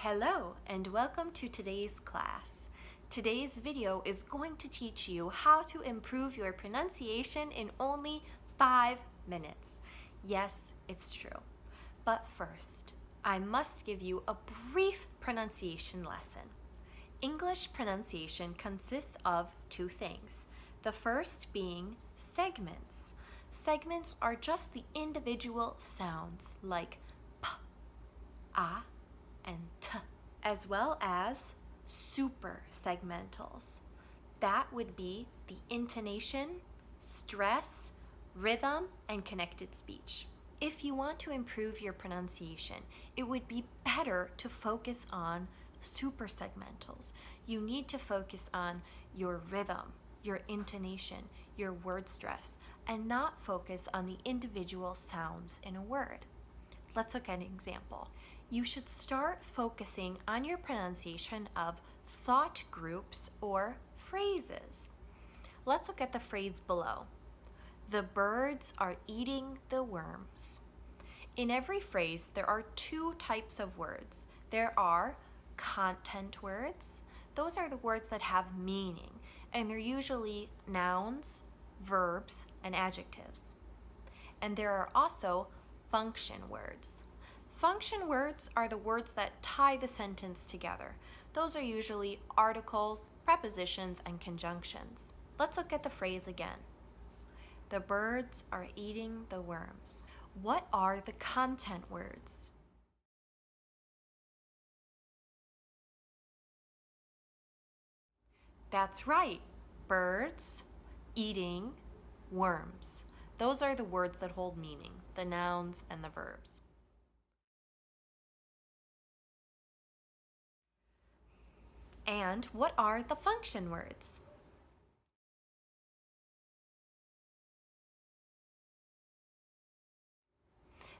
Hello and welcome to today's class. Today's video is going to teach you how to improve your pronunciation in only 5 minutes. Yes, it's true. But first, I must give you a brief pronunciation lesson. English pronunciation consists of two things. The first being segments. Segments are just the individual sounds like p, a, and t, as well as super segmentals. That would be the intonation, stress, rhythm, and connected speech. If you want to improve your pronunciation, it would be better to focus on super segmentals. You need to focus on your rhythm, your intonation, your word stress, and not focus on the individual sounds in a word. Let's look at an example. You should start focusing on your pronunciation of thought groups or phrases. Let's look at the phrase below. The birds are eating the worms. In every phrase, there are two types of words. There are content words. Those are the words that have meaning, and they're usually nouns, verbs, and adjectives. And there are also function words. Function words are the words that tie the sentence together. Those are usually articles, prepositions, and conjunctions. Let's look at the phrase again. The birds are eating the worms. What are the content words? That's right. Birds eating worms. Those are the words that hold meaning, the nouns and the verbs. And what are the function words?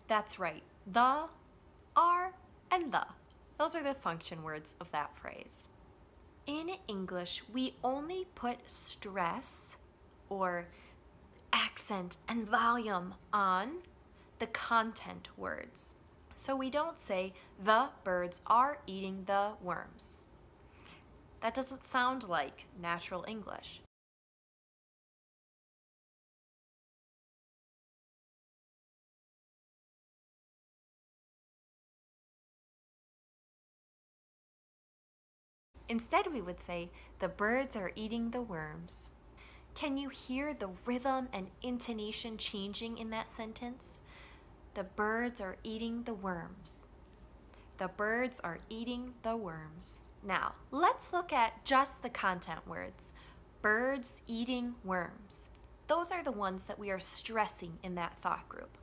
That's right. The, are, and the. Those are the function words of that phrase. In English, we only put stress or accent and volume on the content words. So we don't say, the birds are eating the worms. That doesn't sound like natural English. Instead, we would say, the birds are eating the worms. Can you hear the rhythm and intonation changing in that sentence? The birds are eating the worms. The birds are eating the worms. Now, let's look at just the content words. Birds eating worms. Those are the ones that we are stressing in that thought group.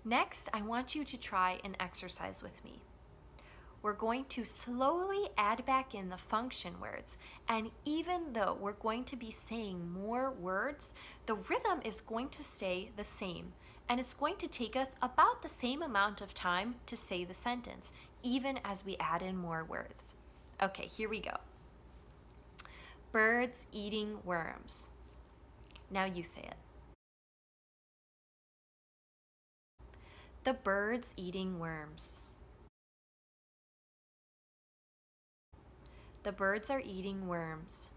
Next, I want you to try an exercise with me. We're going to slowly add back in the function words, and even though we're going to be saying more words, the rhythm is going to stay the same, and it's going to take us about the same amount of time to say the sentence, even as we add in more words. Okay, here we go. Birds eating worms. Now you say it. The birds eating worms. The birds are eating worms.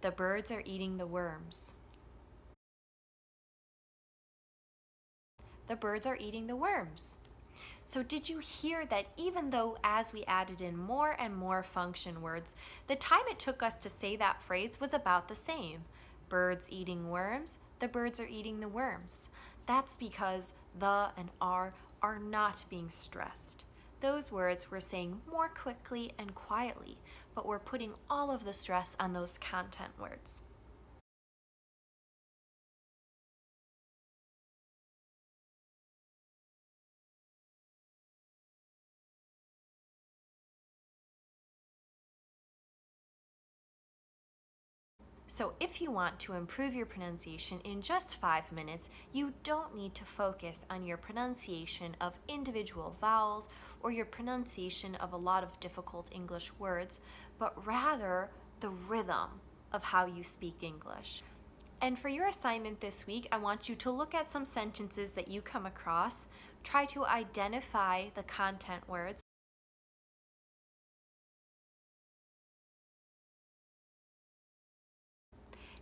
The birds are eating the worms. The birds are eating the worms. So did you hear that even though as we added in more and more function words, the time it took us to say that phrase was about the same? Birds eating worms, the birds are eating the worms. That's because the and are not being stressed. Those words we're saying more quickly and quietly, but we're putting all of the stress on those content words. So if you want to improve your pronunciation in just 5 minutes, you don't need to focus on your pronunciation of individual vowels or your pronunciation of a lot of difficult English words, but rather the rhythm of how you speak English. And for your assignment this week, I want you to look at some sentences that you come across, try to identify the content words.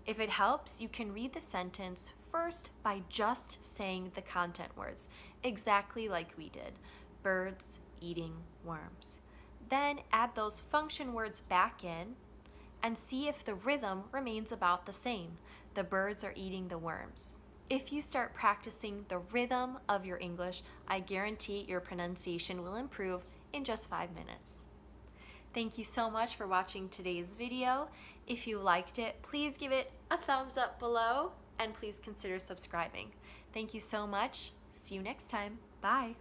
If it helps, you can read the sentence first by just saying the content words, exactly like we did. Birds eating worms. Then add those function words back in and see if the rhythm remains about the same. The birds are eating the worms. If you start practicing the rhythm of your English, I guarantee your pronunciation will improve in just 5 minutes. Thank you so much for watching today's video. If you liked it, please give it a thumbs up below and please consider subscribing. Thank you so much. See you next time. Bye.